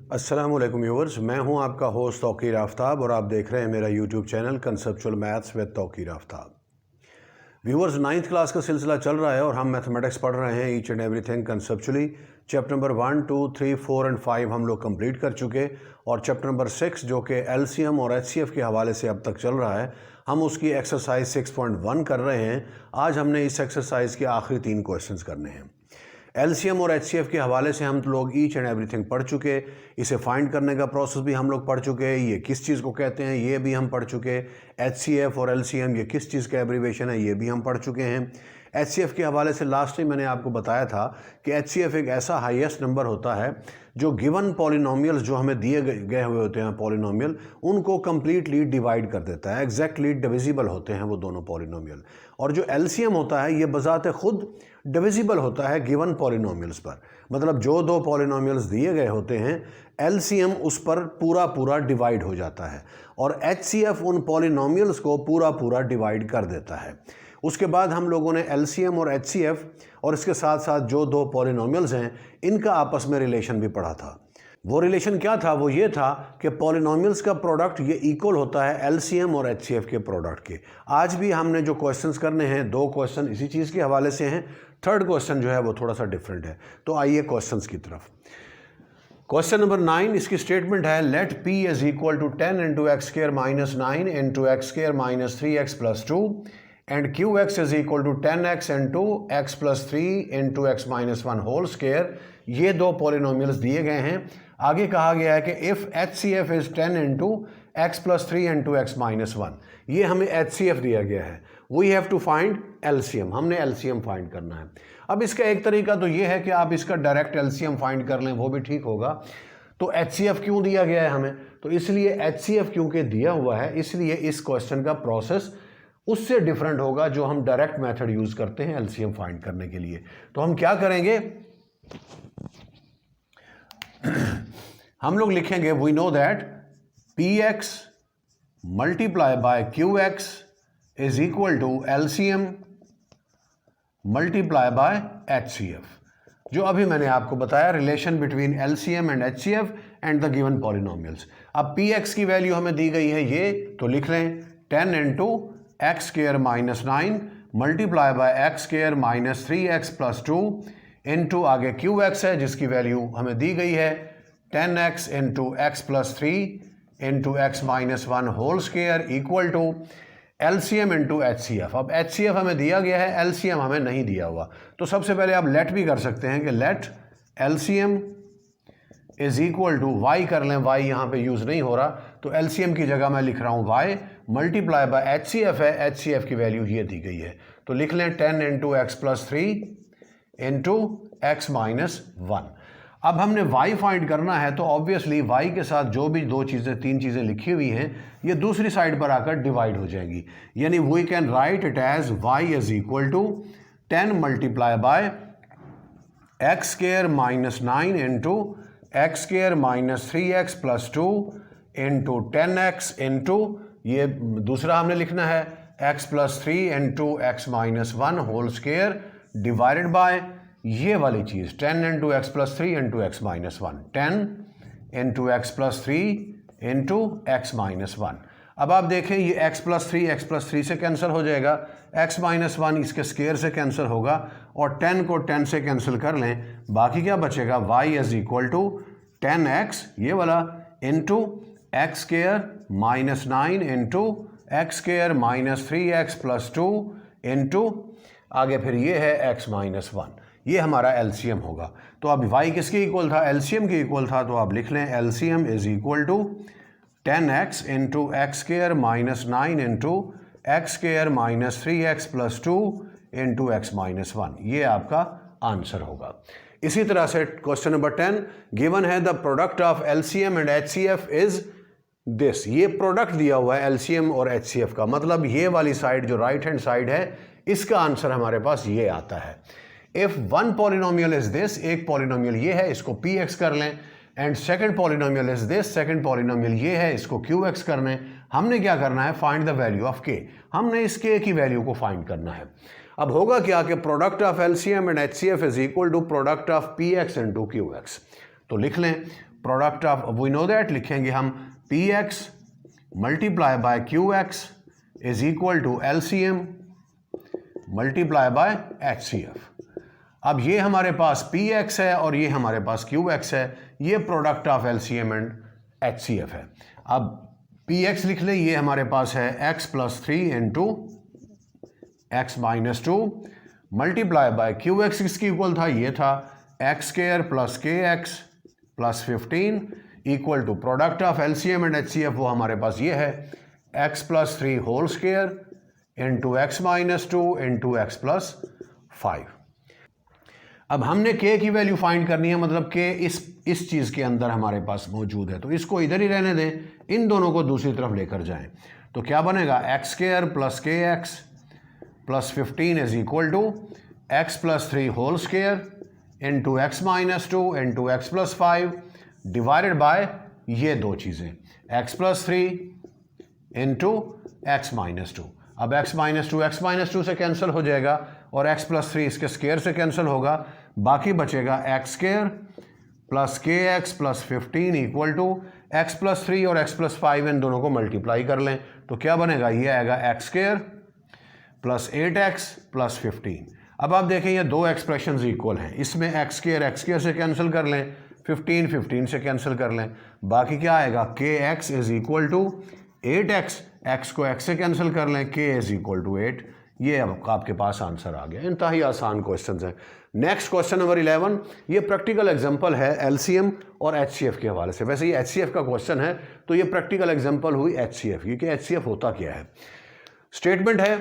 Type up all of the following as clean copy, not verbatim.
अस्सलाम वालेकुम व्यूअर्स, मैं हूं आपका होस्ट तौकीर आफ्ताब और आप देख रहे हैं मेरा YouTube channel conceptual maths with Tauqeer Aftab. Viewers, 9th class का सिलसिला चल रहा है और हम मैथमेटिक्स पढ़ रहे हैं each and everything conceptually. Chapter number 1, 2, 3, 4 and 5 हम लोग कंप्लीट कर चुके और चैप्टर नंबर 6 जो कि एलसीएम और एचसीएफ के हवाले से अब तक चल रहा है, हम उसकी एक्सरसाइज 6.1 कर रहे हैं। आज हमने इस एक्सरसाइज के आखिरी 3 क्वेश्चंस करने हैं। एलसीएम और एचसीएफ के हवाले से हम लोग ईच एंड एवरीथिंग पढ़ चुके, इसे फाइंड करने का प्रोसेस भी हम लोग पढ़ चुके, ये किस चीज़ को कहते हैं ये भी हम पढ़ चुके, एचसीएफ और एलसीएम ये किस चीज़ का एब्रीवेशन है ये भी हम पढ़ चुके हैं। एचसीएफ के हवाले से लास्ट टाइम मैंने आपको बताया था कि एचसीएफ एक ऐसा हाईएस्ट नंबर होता है जो गिवन पॉलिनोमियल्स जो हमें दिए गए हुए होते हैं पॉलिनोमियल, उनको कंप्लीटली डिवाइड कर देता है, एग्जैक्टली डिविजिबल होते हैं वो दोनों पॉलिनोमियल। और जो एलसीएम होता है ये बजाते खुद डिविजिबल होता है गिवन पॉलिनोमियल्स पर, मतलब जो दो पॉलिनोमियल्स दिए गए होते हैं एलसीएम उस पर पूरा पूरा डिवाइड हो जाता है और एचसीएफ उन पॉलिनोमियल्स को पूरा पूरा डिवाइड कर देता है। उसके बाद हम लोगों ने एलसीएम और एचसीएफ और इसके साथ साथ जो दो पॉलिनोमियल्स हैं इनका आपस में रिलेशन भी पढ़ा था। वो रिलेशन क्या था? वो ये था कि पॉलिनोमियल्स का प्रोडक्ट ये इक्वल होता है एलसीएम और एचसीएफ के प्रोडक्ट के। आज भी हमने जो क्वेश्चंस करने हैं, 2 क्वेश्चन इसी चीज़ के हवाले से हैं, 3rd क्वेश्चन जो है वो थोड़ा सा डिफरेंट है। तो आइए क्वेश्चंस की तरफ। क्वेश्चन नंबर 9, इसकी स्टेटमेंट है let p is equal to 10 into x square minus 9 into x square minus 3x plus 2 and QX is equal to 10x into x plus 3 into x minus 1 whole square. ये दो polynomials दिए गए हैं। आगे कहा गया है कि if HCF is 10 into x plus 3 into x minus 1, ये हमें HCF दिया गया है। We have to find LCM, हमने LCM फाइंड करना है। अब इसका एक तरीका तो ये है कि आप इसका डायरेक्ट LCM फाइंड कर लें, वो भी ठीक होगा। तो HCF क्यों दिया गया है हमें? तो इसलिए HCF क्योंकि दिया हुआ है इसलिए इस क्वेश्चन का प्रोसेस उससे डिफरेंट होगा जो हम डायरेक्ट मेथड यूज करते हैं LCM फाइंड करने के लिए। तो हम क्या करेंगे, हम लोग लिखेंगे we know that PX multiply by QX is equal to LCM multiply by HCF, जो अभी मैंने आपको बताया relation between LCM and HCF and the given polynomials. अब PX की वैल्यू हमें दी गई है ये, तो लिख लें 10 into x square minus 9 multiply by x square minus 3x plus 2 into आगे QX है जिसकी वैल्यू हमें दी गई है 10x into x plus 3 into x minus 1 whole square equal to LCM into HCF। अब HCF हमें दिया गया है, LCM हमें नहीं दिया हुआ। तो सबसे पहले आप लेट भी कर सकते हैं कि let LCM is equal to y कर लें, y यहाँ पे यूज़ नहीं हो रहा तो LCM की जगह मैं लिख रहा हूँ y मल्टीप्लाई बाय HCF है, HCF की वैल्यू ये दी गई है तो लिख लें 10 into x plus 3 into x minus 1। अब हमने y फाइंड करना है तो ऑब्वियसली y के साथ जो भी 3 चीज़ें लिखी हुई हैं ये दूसरी साइड पर आकर डिवाइड हो जाएंगी, यानी we can write it as y is equal to 10 multiply by x square minus 9 into x square minus 3x plus 2 into 10x into ये दूसरा हमने लिखना है x plus 3 into x minus 1 whole square divided by ये वाली चीज़ 10 into x plus 3 into x minus 1, 10 into x plus 3 into x minus 1। अब आप देखें ये x प्लस 3 से कैंसिल हो जाएगा, x माइनस 1 इसके स्क्वायर से कैंसिल होगा और 10 को 10 से कैंसिल कर लें, बाकी क्या बचेगा y is equal to 10x ये वाला into x square minus 9 into x square minus 3x plus 2 into आगे फिर ये है x माइनस 1, ये हमारा LCM होगा। तो अब y किसके इक्वल था? LCM के इक्वल था, तो आप लिख लें LCM is equal to 10x into x square minus 9 into x square minus 3x plus 2 into x minus 1, ये आपका आंसर होगा। इसी तरह से क्वेश्चन नंबर 10 गिवन है the product of LCM and HCF is this. ये प्रोडक्ट दिया हुआ है LCM और HCF का, मतलब ये वाली साइड जो राइट हैंड साइड है इसका आंसर हमारे पास ये आता है। If one polynomial is this, एक पॉलिनोमियल ये है इसको PX कर लें, and second polynomial is this, second polynomial ये है इसको QX करना है। हमने क्या करना है? Find the value of K, हमने इस K की वैल्यू को फाइंड करना है। अब होगा क्या कि product of LCM and HCF is equal to product of PX into QX। तो लिख लें product of, we know that, लिखेंगे हम P X multiply by Q X is equal to LCM multiply by H C F. अब ये हमारे पास P x है और ये हमारे पास क्यू एक्स है, ये product of LCM and H C F है। अब पी एक्स लिख ले, ये हमारे पास है x plus 3 into x minus 2 multiply by Q X किसकी इक्वल था, ये था x square plus k x plus 15 equal to product of LCM and HCF, वो हमारे पास ये है x plus 3 whole square into x minus 2 into x plus 5। अब हमने k की वैल्यू फाइंड करनी है, मतलब k इस चीज़ के अंदर हमारे पास मौजूद है, तो इसको इधर ही रहने दें, इन दोनों को दूसरी तरफ लेकर जाएं। तो क्या बनेगा, x square plus k x plus 15 is equal to x plus 3 whole square into x minus 2 into x plus 5 divided by ये दो चीज़ें x plus 3 into x minus 2। अब x माइनस 2 से कैंसिल हो जाएगा और x प्लस 3 इसके square से कैंसिल होगा, बाकी बचेगा x square plus k x plus 15 equal to x plus 3 और x प्लस 5 इन दोनों को मल्टीप्लाई कर लें तो क्या बनेगा, ये आएगा x square plus 8x plus 15। अब आप देखें ये दो एक्सप्रेशंस इक्वल हैं, इसमें एक्स स्क्वायर से कैंसिल कर लें, 15 से कैंसिल कर लें, बाकी क्या आएगा, के x is equal to 8x, x को x से कैंसिल कर लें, k इज इक्वल टू 8। ये अब आपके पास आंसर आ गया। इंतहाई आसान क्वेश्चंस हैं। नेक्स्ट क्वेश्चन नंबर 11, ये प्रैक्टिकल एग्जांपल है एलसीएम और एचसीएफ के हवाले से। वैसे ये एचसीएफ का क्वेश्चन है तो ये प्रैक्टिकल एग्जांपल हुई एचसीएफ की कि एचसीएफ होता क्या है। स्टेटमेंट है,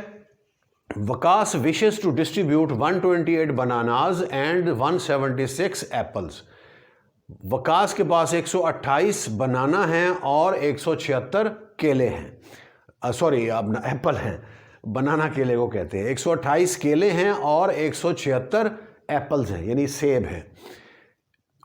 Waqas wishes to distribute 128 bananas and 176 apples. Waqas के पास 128 बनाना हैं और 176 केले हैं, सॉरी अपना एप्पल हैं, बनाना केले को कहते हैं। 128 केले हैं और 176 एप्पल्स हैं, यानी सेब हैं।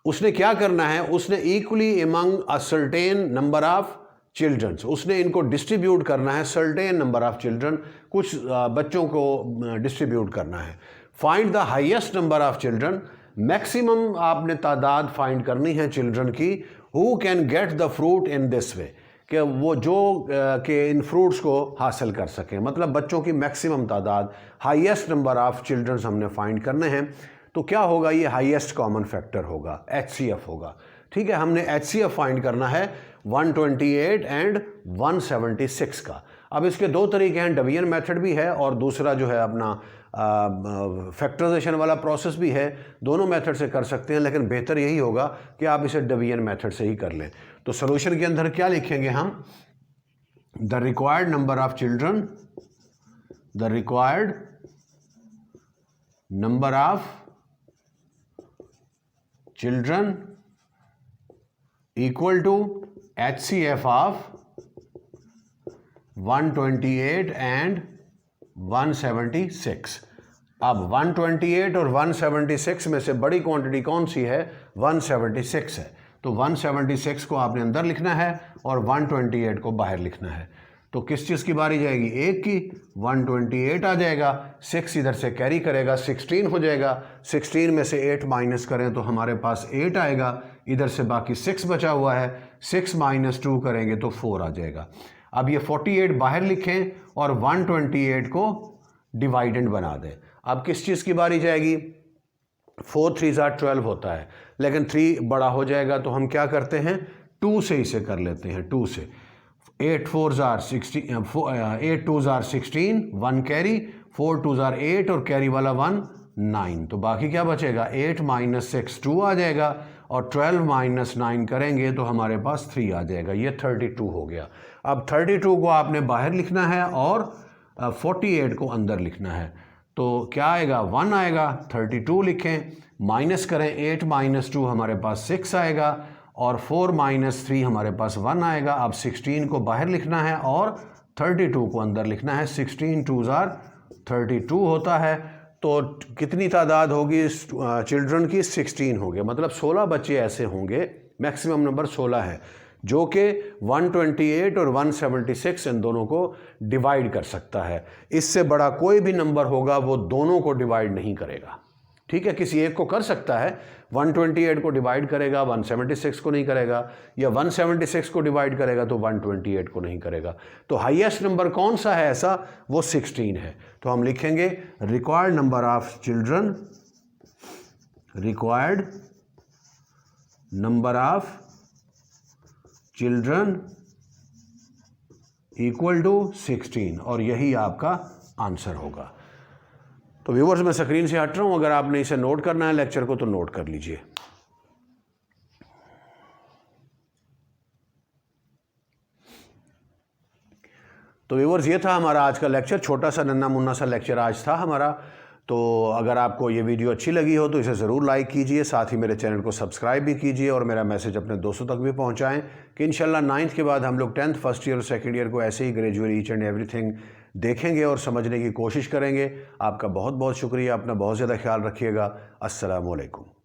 उसने क्या करना है, उसने equally among a certain number of childrens, उसने इनको डिस्ट्रीब्यूट करना है, सर्टेन नंबर ऑफ चिल्ड्रन, कुछ बच्चों को डिस्ट्रीब्यूट करना है। Find the highest number of children, maximum आपने तादाद फाइंड करनी है चिल्ड्रन की, who can get the fruit in this way, कि वो जो कि इन फ्रूट्स को हासिल कर सकें, मतलब बच्चों की मैक्सिमम तादाद, हाईएस्ट नंबर ऑफ चिल्ड्रंस हमने फाइंड करने हैं। तो क्या होगा, ये हाईएस्ट कॉमन फैक्टर होगा, एचसीएफ होगा। ठीक है, हमने एचसीएफ फाइंड करना है 128 एंड 176 का। अब इसके दो तरीके हैं, डिवीजन मेथड भी है और दूसरा जो है अपना फैक्टराइजेशन वाला प्रोसेस भी है। दोनों मेथड से कर सकते हैं, लेकिन बेहतर यही होगा कि आप इसे डिवीजन मेथड से ही कर लें। तो सॉल्यूशन के अंदर क्या लिखेंगे हम, the required number of children, the required number of children equal to HCF of 128 and 176। अब 128 और 176 में से बड़ी क्वांटिटी कौन सी है, 176 है। तो 176 को आपने अंदर लिखना है और 128 को बाहर लिखना है। तो किस चीज़ की बारी जाएगी, एक की, 128 आ जाएगा, 6 इधर से कैरी करेगा, 16 हो जाएगा। 16 में से 8 माइनस करें तो हमारे पास 8 आएगा, इधर से बाकी 6 बचा हुआ है, 6 माइनस 2 करेंगे तो 4 आ जाएगा। अब ये 48 बाहर लिखें और 128 को डिवाइडेंड बना दें। अब किस चीज़ की बारी जाएगी, 4 3 12 होता है, लेकिन 3 बड़ा हो जाएगा तो हम क्या करते हैं, 2 से इसे कर लेते हैं, 2 से। 8 4 16, 8 2 16, 1 कैरी, 4 2 8 और कैरी वाला 1 9। तो बाकी क्या बचेगा, 8 माइनस 6 2 आ जाएगा और 12 माइनस 9 करेंगे तो हमारे पास 3 आ जाएगा। ये 32 हो गया। अब 32 को आपने बाहर लिखना है और 48 को अंदर लिखना है। तो क्या आएगा, 1 आएगा, 32 लिखें, माइनस करें, 8 माइनस 2 हमारे पास 6 आएगा और 4 माइनस 3 हमारे पास 1 आएगा। अब 16 को बाहर लिखना है और 32 को अंदर लिखना है। 16 2 32 होता है। तो कितनी तादाद होगी चिल्ड्रन की, 16 हो गए, मतलब 16 बच्चे ऐसे होंगे, मैक्सिमम नंबर 16 है, जो कि 128 और 176 इन दोनों को डिवाइड कर सकता है। इससे बड़ा कोई भी नंबर होगा वो दोनों को डिवाइड नहीं करेगा। ठीक है, किसी एक को कर सकता है, 128 को डिवाइड करेगा 176 को नहीं करेगा, या 176 को डिवाइड करेगा तो 128 को नहीं करेगा। तो हाईएस्ट नंबर कौन सा है ऐसा, वो 16 है। तो हम लिखेंगे required number of children, required number of children equal to 16, और यही आपका आंसर होगा। तो व्यूअर्स मैं स्क्रीन से हट रहा हूं, अगर आपने इसे नोट करना है लेक्चर को तो नोट कर लीजिए। तो व्यूअर्स ये था हमारा आज का लेक्चर, छोटा सा नन्ना मुन्ना सा लेक्चर आज था हमारा। तो अगर आपको ये वीडियो अच्छी लगी हो तो इसे ज़रूर लाइक कीजिए, साथ ही मेरे चैनल को सब्सक्राइब भी कीजिए और मेरा मैसेज अपने दोस्तों तक भी पहुंचाएं कि इंशाल्लाह 9th के बाद हम लोग 10th फर्स्ट ईयर और सेकंड ईयर को ऐसे ही ग्रेजुअली ईच एंड एवरीथिंग देखेंगे और समझने की कोशिश करेंगे। आपका बहुत बहुत शुक्रिया, अपना बहुत ज़्यादा ख्याल रखिएगा। अस्सलामु अलैकुम।